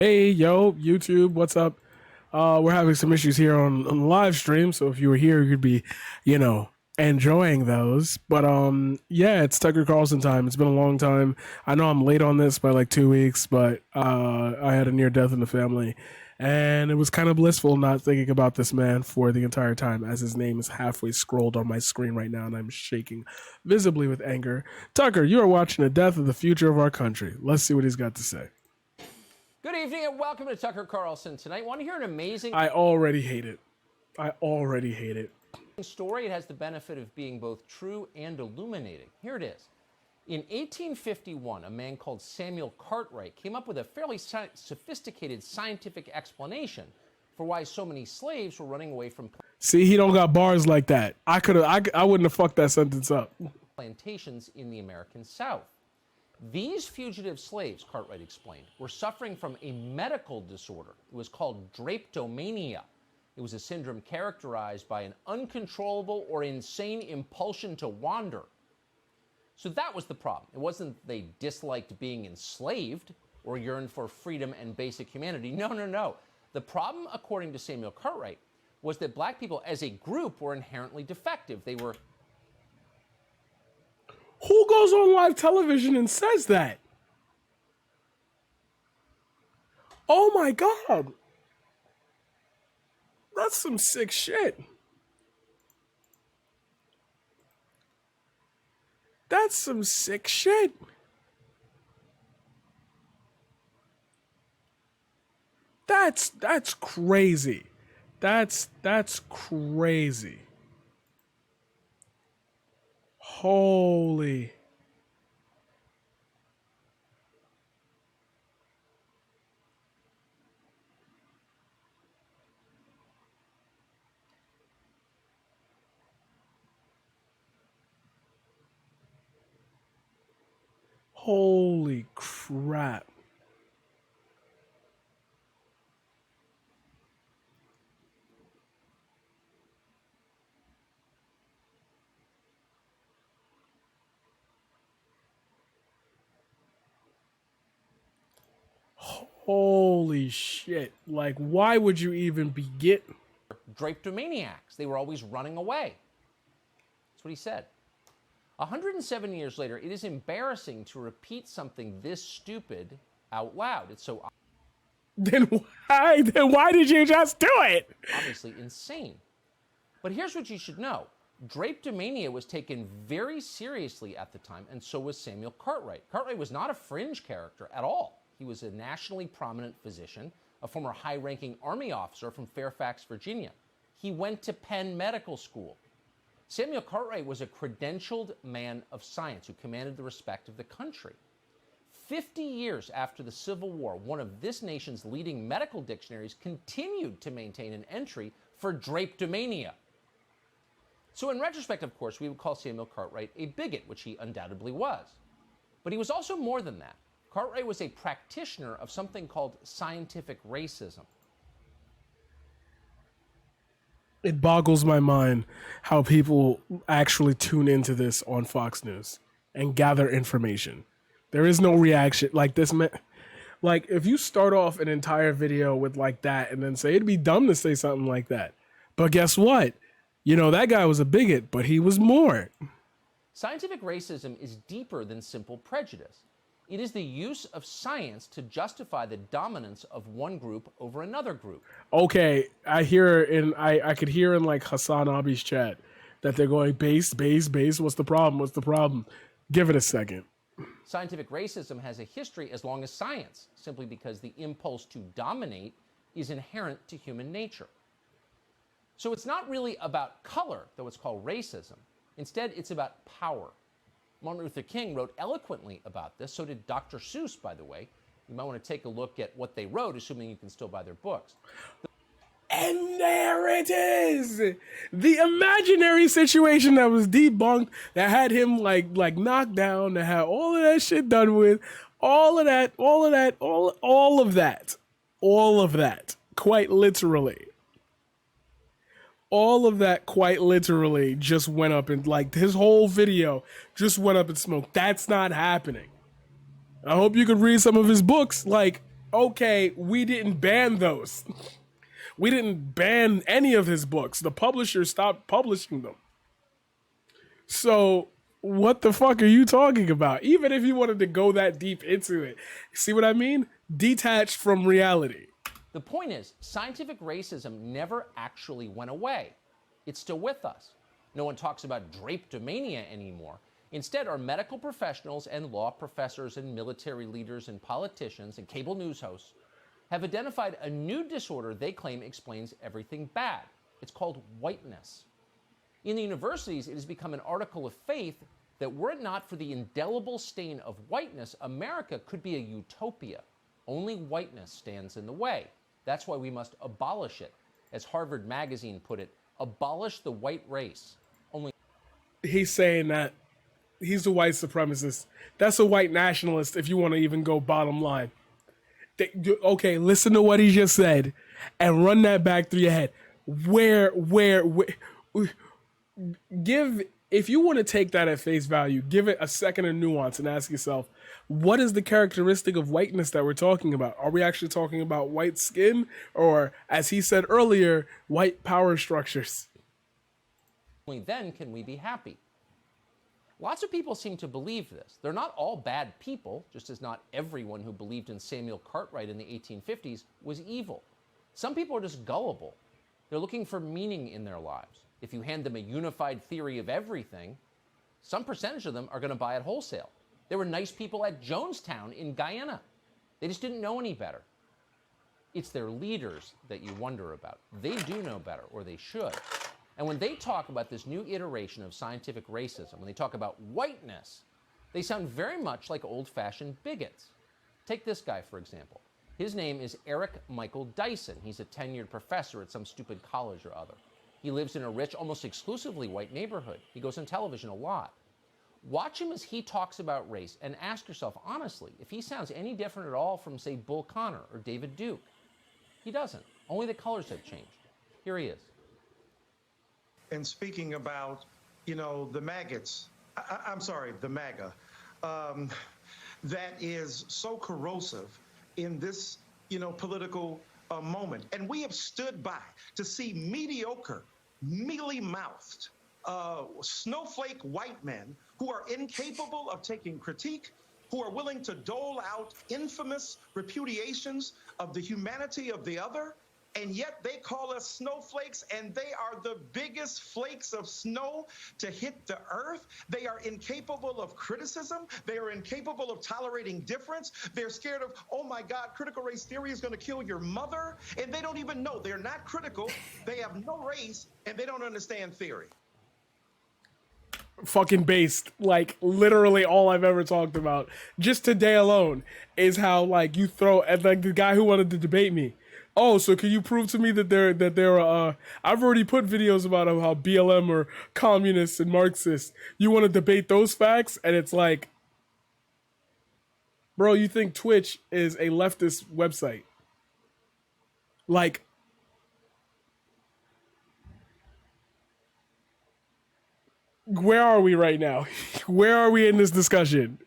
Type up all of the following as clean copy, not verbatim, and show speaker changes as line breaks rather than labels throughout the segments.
Hey, yo, YouTube, what's up? We're having some issues here on the live stream, so if you were here, you'd be, you know, enjoying those. But yeah, it's Tucker Carlson time. It's been a long time. I know I'm late on this by like 2 weeks, but I had a near death in the family, and it was kind of blissful not thinking about this man for the entire time, as his name is halfway scrolled on my screen right now, and I'm shaking visibly with anger. Tucker, you are watching the death of the future of our country. Let's see what he's got to say.
Good evening and welcome to Tucker Carlson tonight. Want to hear an amazing
I already hate it. I already hate it.
story? It has the benefit of being both true and illuminating. Here it is. In 1851, a man called Samuel Cartwright came up with a fairly sophisticated scientific explanation for why so many slaves were running away from
See, he don't got bars like that. I wouldn't have fucked that sentence up.
plantations in the American South. These fugitive slaves, Cartwright explained, were suffering from a medical disorder. It was called drapetomania. It was a syndrome characterized by an uncontrollable or insane impulsion to wander. So that was the problem. It wasn't that they disliked being enslaved or yearned for freedom and basic humanity. No, no, no. The problem, according to Samuel Cartwright, was that black people as a group were inherently defective. They were
Who goes on live television and says that? Oh my god. That's some sick shit. That's some sick shit. That's crazy. That's crazy. Holy. Holy crap. Holy shit. Like, why would you even begin?
drapetomaniacs. They were always running away. That's what he said. 107 years later, it is embarrassing to repeat something this stupid out loud. It's so
Then why did you just do it?
obviously insane. But here's what you should know. Drapetomania was taken very seriously at the time, and so was Samuel Cartwright. Cartwright was not a fringe character at all. He was a nationally prominent physician, a former high-ranking Army officer from Fairfax, Virginia. He went to Penn Medical School. Samuel Cartwright was a credentialed man of science who commanded the respect of the country. 50 years after the Civil War, one of this nation's leading medical dictionaries continued to maintain an entry for drapetomania. So in retrospect, of course, we would call Samuel Cartwright a bigot, which he undoubtedly was. But he was also more than that. Cartwright was a practitioner of something called scientific racism.
It boggles my mind how people actually tune into this on Fox News and gather information. There is no reaction like this. Like, if you start off an entire video with like that and then say it'd be dumb to say something like that. But guess what? You know, that guy was a bigot, but he was more.
Scientific racism is deeper than simple prejudice. It is the use of science to justify the dominance of one group over another group.
Okay, I could hear in like Hassan Abi's chat that they're going base. What's the problem? What's the problem? Give it a second.
Scientific racism has a history as long as science, simply because the impulse to dominate is inherent to human nature. So it's not really about color, though it's called racism. Instead, it's about power. Martin Luther King wrote eloquently about this. So did Dr. Seuss, by the way. You might want to take a look at what they wrote, assuming you can still buy their books.
And there it is. The imaginary situation that was debunked, that had him like knocked down, that had all of that shit done with, all of that, quite literally. All of that quite literally just went up in, like, his whole video just went up in smoke. That's not happening. I hope you could read some of his books. Like, Okay, we didn't ban those. We didn't ban any of his books. The publisher stopped publishing them. So what the fuck are you talking about? Even if you wanted to go that deep into it, see what I mean? Detached from reality.
The point is, scientific racism never actually went away. It's still with us. No one talks about drapetomania anymore. Instead, our medical professionals and law professors and military leaders and politicians and cable news hosts have identified a new disorder they claim explains everything bad. It's called whiteness. In the universities, it has become an article of faith that were it not for the indelible stain of whiteness, America could be a utopia. Only whiteness stands in the way. That's why we must abolish it. As Harvard Magazine put it, abolish the white race. Only
He's saying that he's a white supremacist. That's a white nationalist if you want to even go bottom line. Okay, listen to what he just said and run that back through your head. Where give, if you want to take that at face value, give it a second of nuance and ask yourself, what is the characteristic of whiteness that we're talking about? Are we actually talking about white skin or, as he said earlier, white power structures?
only then can we be happy. Lots of people seem to believe this. They're not all bad people, just as not everyone who believed in Samuel Cartwright in the 1850s was evil. Some people are just gullible. They're looking for meaning in their lives. If you hand them a unified theory of everything, some percentage of them are going to buy it wholesale. There were nice people at Jonestown in Guyana. They just didn't know any better. It's their leaders that you wonder about. They do know better, or they should. And when they talk about this new iteration of scientific racism, when they talk about whiteness, they sound very much like old-fashioned bigots. Take this guy, for example. His name is Eric Michael Dyson. He's a tenured professor at some stupid college or other. He lives in a rich, almost exclusively white neighborhood. He goes on television a lot. Watch him as he talks about race and ask yourself, honestly, if he sounds any different at all from, say, Bull Connor or David Duke. He doesn't. Only the colors have changed. Here he is.
And speaking about, the maggots, I'm sorry, the MAGA, that is so corrosive in this, political moment. And we have stood by to see mediocre, mealy-mouthed, snowflake white men who are incapable of taking critique, who are willing to dole out infamous repudiations of the humanity of the other, and yet they call us snowflakes, and they are the biggest flakes of snow to hit the earth. They are incapable of criticism. They are incapable of tolerating difference. They're scared of, oh my God, critical race theory is going to kill your mother. And they don't even know. They're not critical. They have no race, and they don't understand theory.
Fucking based, like literally all I've ever talked about just today alone is how like you throw at like the guy who wanted to debate me. Oh, so can you prove to me that they're I've already put videos about how BLM are communists and Marxists. You want to debate those facts? And it's like, bro, you think Twitch is a leftist website? Like, where are we right now? Where are we in this discussion?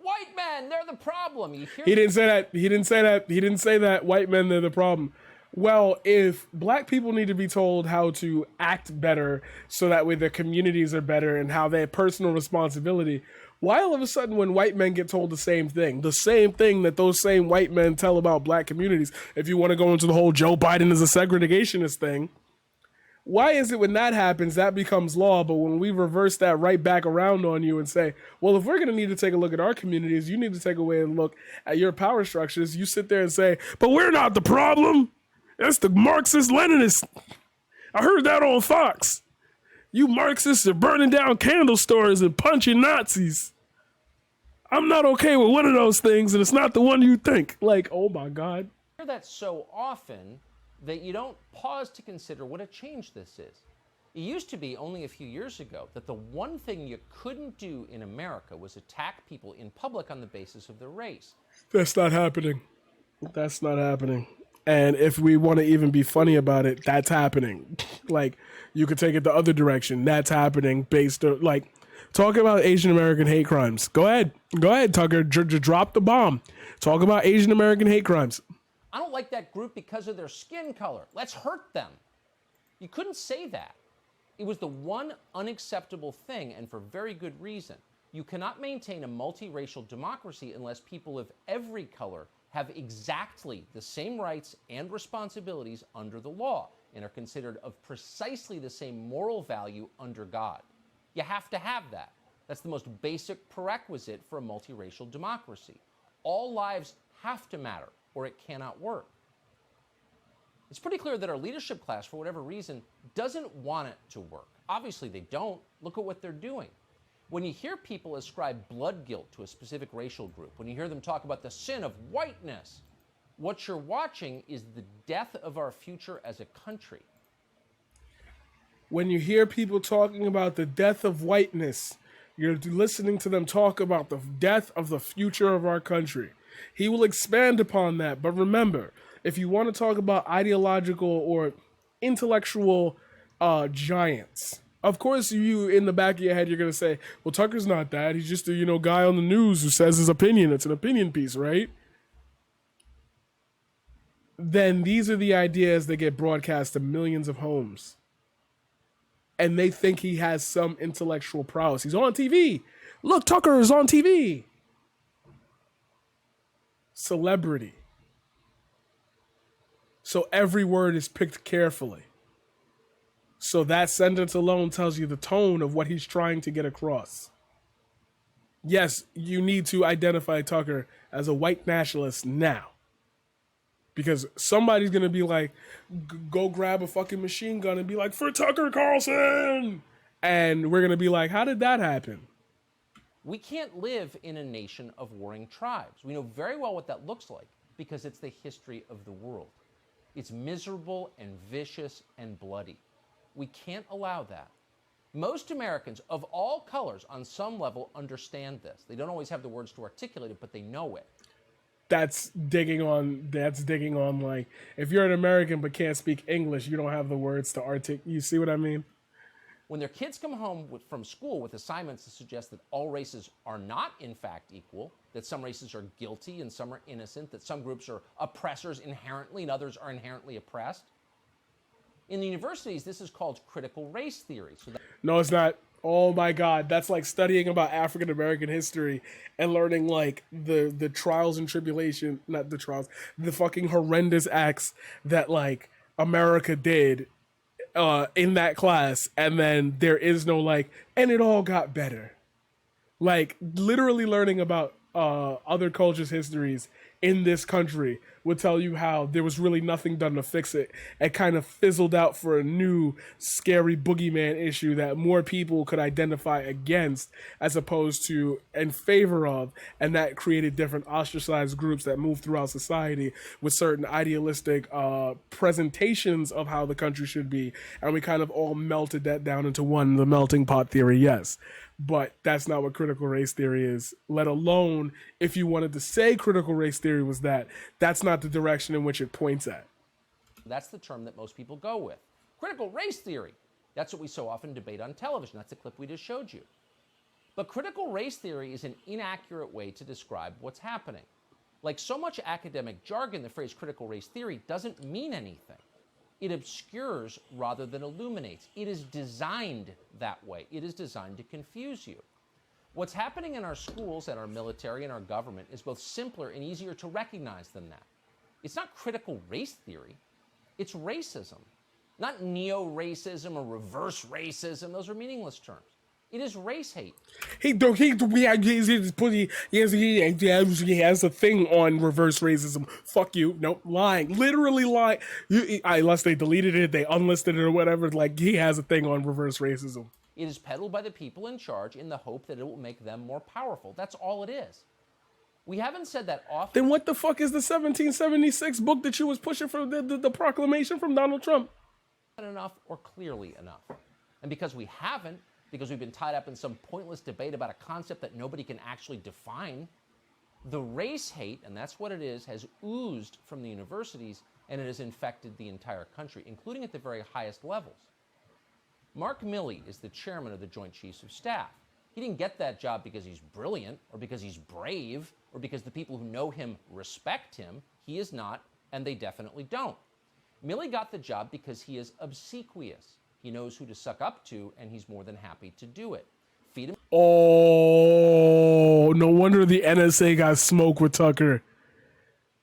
White men, they're the problem. You hear?
He didn't say that. He didn't say that. He didn't say that white men, they're the problem. Well, if black people need to be told how to act better so that way their communities are better and how they have personal responsibility, why all of a sudden when white men get told the same thing that those same white men tell about black communities, if you want to go into the whole Joe Biden is a segregationist thing, why is it when that happens, that becomes law, but when we reverse that right back around on you and say, well, if we're going to need to take a look at our communities, you need to take away and look at your power structures, you sit there and say, but we're not the problem. That's the Marxist-Leninists. I heard that on Fox. You Marxists are burning down candle stores and punching Nazis. I'm not okay with one of those things, and it's not the one you think. Like, oh my God.
I hear that so often that you don't pause to consider what a change this is. It used to be only a few years ago that the one thing you couldn't do in America was attack people in public on the basis of their race.
That's not happening. That's not happening. And if we want to even be funny about it, that's happening. Like, you could take it the other direction. That's happening based on, like, Talk about Asian American hate crimes. Go ahead, Tucker. Drop the bomb. Talk about Asian American hate crimes.
I don't like that group because of their skin color. Let's hurt them. You couldn't say that. It was the one unacceptable thing, and for very good reason. You cannot maintain a multiracial democracy unless people of every color have exactly the same rights and responsibilities under the law and are considered of precisely the same moral value under God. You have to have that. That's the most basic prerequisite for a multiracial democracy. All lives have to matter, or it cannot work. It's pretty clear that our leadership class, for whatever reason, doesn't want it to work. Obviously, they don't. Look at what they're doing. When you hear people ascribe blood guilt to a specific racial group, when you hear them talk about the sin of whiteness, what you're watching is the death of our future as a country.
When you hear people talking about the death of whiteness, you're listening to them talk about the death of the future of our country. He will expand upon that, but remember, if you want to talk about ideological or intellectual giants, of course, you in the back of your head, you're going to say, well, Tucker's not that. He's just a, guy on the news who says his opinion. It's an opinion piece, right? Then these are the ideas that get broadcast to millions of homes. And they think he has some intellectual prowess. He's on TV. Look, Tucker is on TV. Celebrity. So every word is picked carefully. So that sentence alone tells you the tone of what he's trying to get across. Yes, you need to identify Tucker as a white nationalist now. Because somebody's going to be like, go grab a fucking machine gun and be like, for Tucker Carlson! And we're going to be like, how did that happen?
We can't live in a nation of warring tribes. We know very well what that looks like because it's the history of the world. It's miserable and vicious and bloody. We can't allow that. Most Americans of all colors on some level understand this. They don't always have the words to articulate it, but they know it.
That's digging on like, if you're an American but can't speak English, you don't have the words to articulate. You see what I mean?
When their kids come home from school with assignments that suggest that all races are not in fact equal, that some races are guilty and some are innocent, that some groups are oppressors inherently and others are inherently oppressed. In the universities, this is called critical race theory.
No, it's not. Oh my God, that's like studying about African American history and learning like the trials and tribulation, not the trials, the fucking horrendous acts that like America did in that class, and then there is no like, and it all got better. Like literally learning about other cultures' histories in this country would tell you how there was really nothing done to fix it. It kind of fizzled out for a new scary boogeyman issue that more people could identify against as opposed to in favor of, and that created different ostracized groups that moved throughout society with certain idealistic presentations of how the country should be, and we kind of all melted that down into one, the melting pot theory, yes. But that's not what critical race theory is, let alone if you wanted to say critical race theory was that, that's not the direction in which it points at.
That's the term that most people go with. Critical race theory. That's what we so often debate on television. That's the clip we just showed you. But critical race theory is an inaccurate way to describe what's happening. Like so much academic jargon, the phrase critical race theory doesn't mean anything. It obscures rather than illuminates. It is designed that way. It is designed to confuse you. What's happening in our schools and our military and our government is both simpler and easier to recognize than that. It's not critical race theory. It's racism. Not neo-racism or reverse racism. Those are meaningless terms. It is race hate.
He has a thing on reverse racism. Fuck you. Nope, lying. Literally lying. Unless they deleted it, they unlisted it or whatever. Like, he has a thing on reverse racism.
It is peddled by the people in charge in the hope that it will make them more powerful. That's all it is. We haven't said that often.
Then what the fuck is the 1776 book that you was pushing for the proclamation from Donald Trump?
Not enough or clearly enough. And because we haven't, because we've been tied up in some pointless debate about a concept that nobody can actually define, the race hate, and that's what it is, has oozed from the universities, and it has infected the entire country, including at the very highest levels. Mark Milley is the chairman of the Joint Chiefs of Staff. He didn't get that job because he's brilliant or because he's brave or because the people who know him respect him. He is not, and they definitely don't. Milley got the job because he is obsequious. He knows who to suck up to, and he's more than happy to do it. Feed him.
Oh, no wonder the NSA got smoke with Tucker.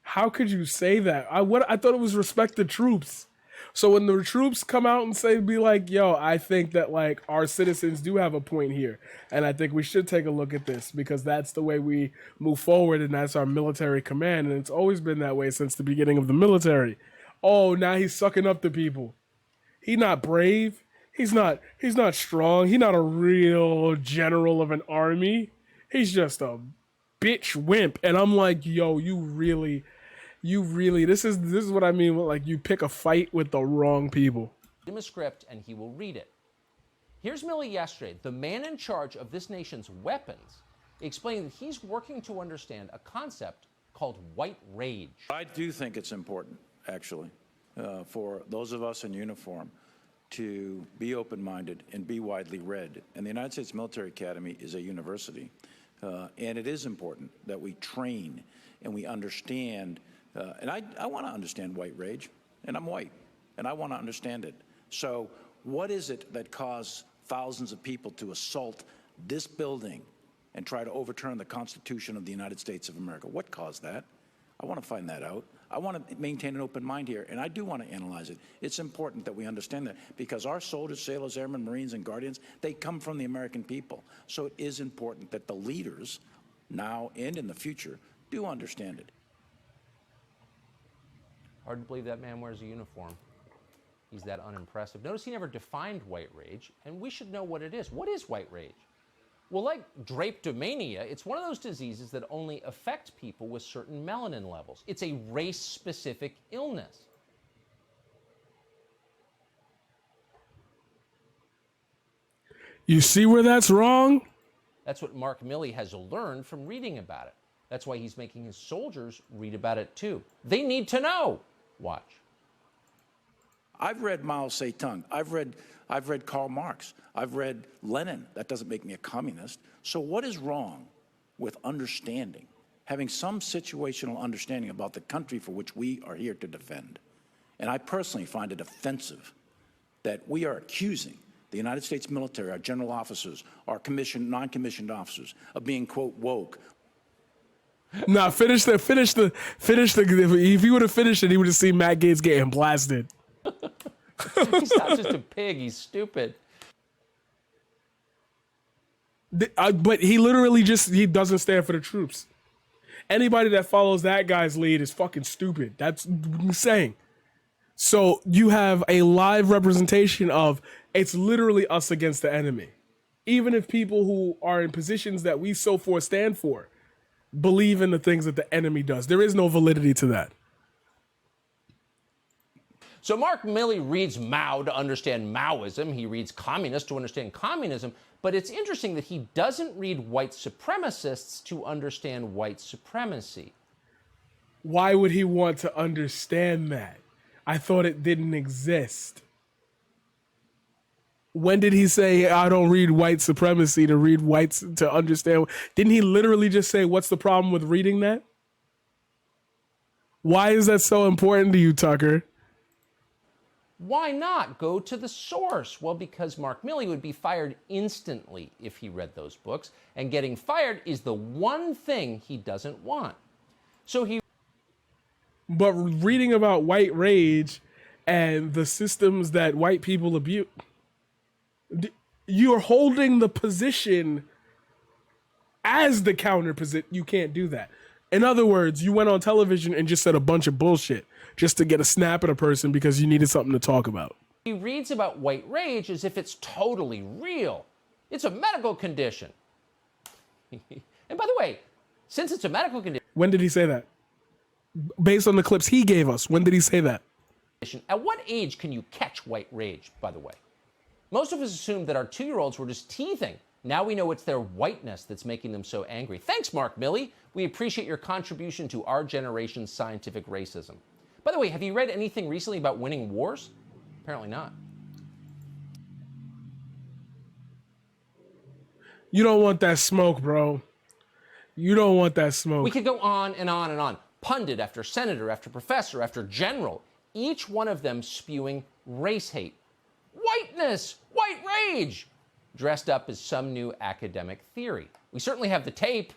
How could you say that? I thought it was respect the troops. So when the troops come out and say, be like, yo, I think that like our citizens do have a point here. And I think we should take a look at this because that's the way we move forward. And that's our military command. And it's always been that way since the beginning of the military. Oh, now he's sucking up to people. He's not brave. He's not strong. He's not a real general of an army. He's just a bitch wimp. And I'm like, yo, you really, this is what I mean with like you pick a fight with the wrong people.
Give him a script and he will read it. Here's Milley yesterday, the man in charge of this nation's weapons, explaining that he's working to understand a concept called white rage.
I do think it's important, actually, for those of us in uniform to be open-minded and be widely read. And the United States Military Academy is a university, and it is important that we train and we understand. And I want to understand white rage, and I'm white, and I want to understand it. So what is it that caused thousands of people to assault this building and try to overturn the Constitution of the United States of America? What caused that? I want to find that out. I want to maintain an open mind here, and I do want to analyze it. It's important that we understand that because our soldiers, sailors, airmen, Marines, and Guardians, they come from the American people. So it is important that the leaders, now and in the future, do understand it.
Hard to believe that man wears a uniform. He's that unimpressive. Notice he never defined white rage, and we should know what it is. What is white rage? Well, like drapetomania, it's one of those diseases that only affect people with certain melanin levels. It's a race-specific illness.
You see where that's wrong?
That's what Mark Milley has learned from reading about it. That's why he's making his soldiers read about it too. They need to know. Watch.
I've read Mao Zedong. I've read Karl Marx. I've read Lenin. That doesn't make me a communist. So what is wrong with understanding, having some situational understanding about the country for which we are here to defend? And I personally find it offensive that we are accusing the United States military, our general officers, our commissioned, non-commissioned officers, of being, quote, woke.
Nah, finish the. If he would have finished it, he would have seen Matt Gaetz getting blasted.
He's not just a pig, he's stupid.
But he literally he doesn't stand for the troops. Anybody that follows that guy's lead is fucking stupid. That's what I'm saying. So you have a live representation of it's literally us against the enemy. Even if people who are in positions that we so for stand for believe in the things that the enemy does. There is no validity to that.
So Mark Milley reads Mao to understand Maoism. He reads communist to understand communism. But it's interesting that he doesn't read white supremacists to understand white supremacy.
Why would he want to understand that? I thought it didn't exist. When did he say, I don't read white supremacy to read whites to understand? Didn't he literally just say, what's the problem with reading that? Why is that so important to you, Tucker?
Why not go to the source? Well, because Mark Milley would be fired instantly if he read those books, and getting fired is the one thing he doesn't want.
But reading about white rage and the systems that white people abuse, you're holding the position as the counter position. You can't do that. In other words, you went on television and just said a bunch of bullshit just to get a snap at a person because you needed something to talk about.
He reads about white rage as if it's totally real. It's a medical condition. And by the way, since it's a medical condition...
When did he say that? Based on the clips he gave us, when did he say that?
At what age can you catch white rage, by the way? Most of us assumed that our 2-year-olds were just teething. Now we know it's their whiteness that's making them so angry. Thanks, Mark Milley. We appreciate your contribution to our generation's scientific racism. By the way, have you read anything recently about winning wars? Apparently not.
You don't want that smoke, bro. You don't want that
We
smoke.
could go on and on and on. Pundit after senator after professor after general, each one of them spewing race hate, whiteness, white rage, dressed up as some new academic theory. We certainly have the tape.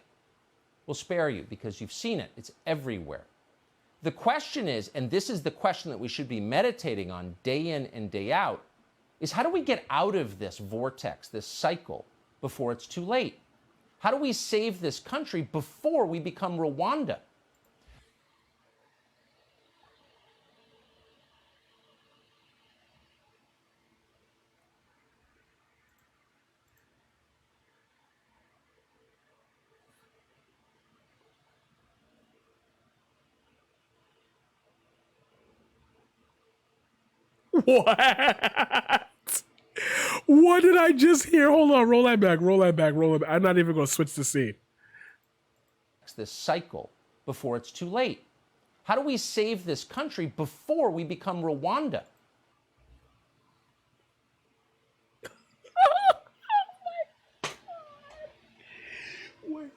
We'll spare you because you've seen it. It's everywhere. The question is, and this is the question that we should be meditating on day in and day out, is how do we get out of this vortex, this cycle, before it's too late? How do we save this country before we become Rwanda?
What? What did I just hear? Hold on, roll that back, roll that back, roll it back. I'm not even gonna switch the scene.
This cycle before it's too late. How do we save this country before we become Rwanda?
Wait.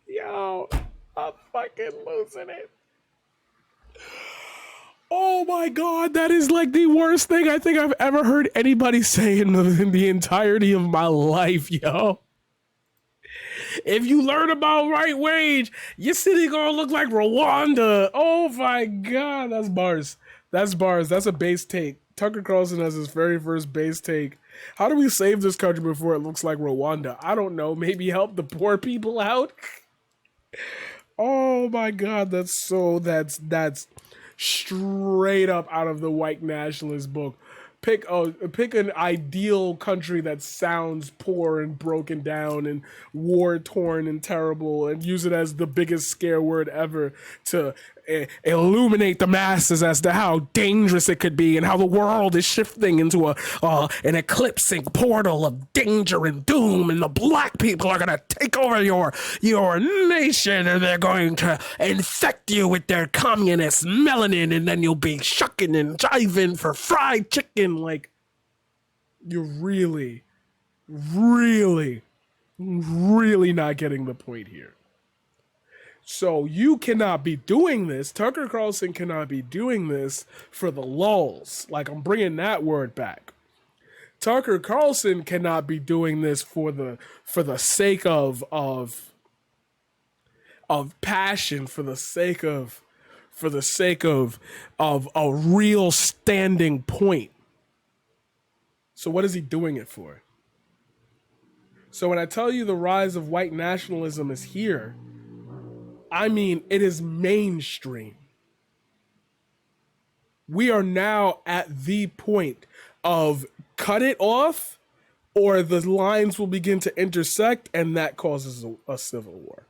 Yo, I'm fucking losing it. Oh my God, that is like the worst thing I think I've ever heard anybody say in the entirety of my life, yo. If you learn about right wage, your city gonna look like Rwanda. Oh my God, that's bars. That's bars. That's a base take. Tucker Carlson has his very first base take. How do we save this country before it looks like Rwanda? I don't know. Maybe help the poor people out. Oh my God, that's straight up out of the white nationalist book. Pick an ideal country that sounds poor and broken down and war torn and terrible, and use it as the biggest scare word ever to illuminate the masses as to how dangerous it could be and how the world is shifting into an eclipsing portal of danger and doom, and the black people are gonna take over your nation, and they're going to infect you with their communist melanin, and then you'll be shucking and jiving for fried chicken. Like, you're really not getting the point here. So you cannot be doing this. Tucker Carlson cannot be doing this for the lulz. Like, I'm bringing that word back. Tucker Carlson cannot be doing this for the sake of passion, for the sake of a real standing point. So what is he doing it for? So when I tell you the rise of white nationalism is here, I mean, it is mainstream. We are now at the point of cut it off, or the lines will begin to intersect, and that causes a civil war.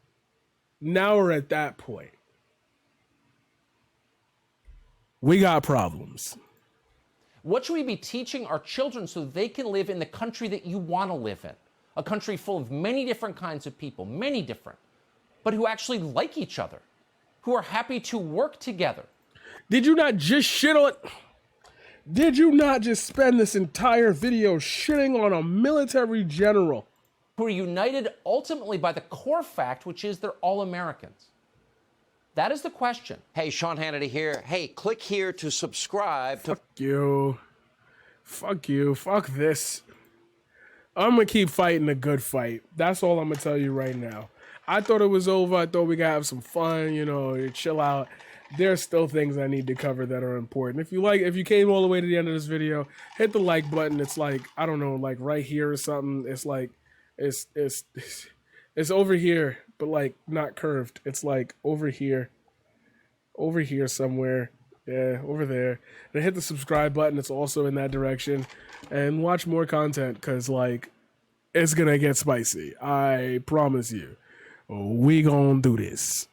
Now we're at that point. We got problems.
What should we be teaching our children so they can live in the country that you want to live in? A country full of many different kinds of people, many different, but who actually like each other, who are happy to work together.
Did you not just Did you not just spend this entire video shitting on a military general?
Who are united ultimately by the core fact, which is they're all Americans. That is the question.
Hey, Sean Hannity here. Hey, click here to subscribe to...
Fuck you. Fuck you. Fuck this. I'm gonna keep fighting the good fight. That's all I'm gonna tell you right now. I thought it was over. I thought we could have some fun, chill out. There's still things I need to cover that are important. If you came all the way to the end of this video, hit the like button. It's like, I don't know, like right here or something. It's like, it's over here, but like not curved. It's like over here somewhere. Yeah, over there. And hit the subscribe button. It's also in that direction. And watch more content, because like, it's gonna get spicy. I promise you. We gonna do this.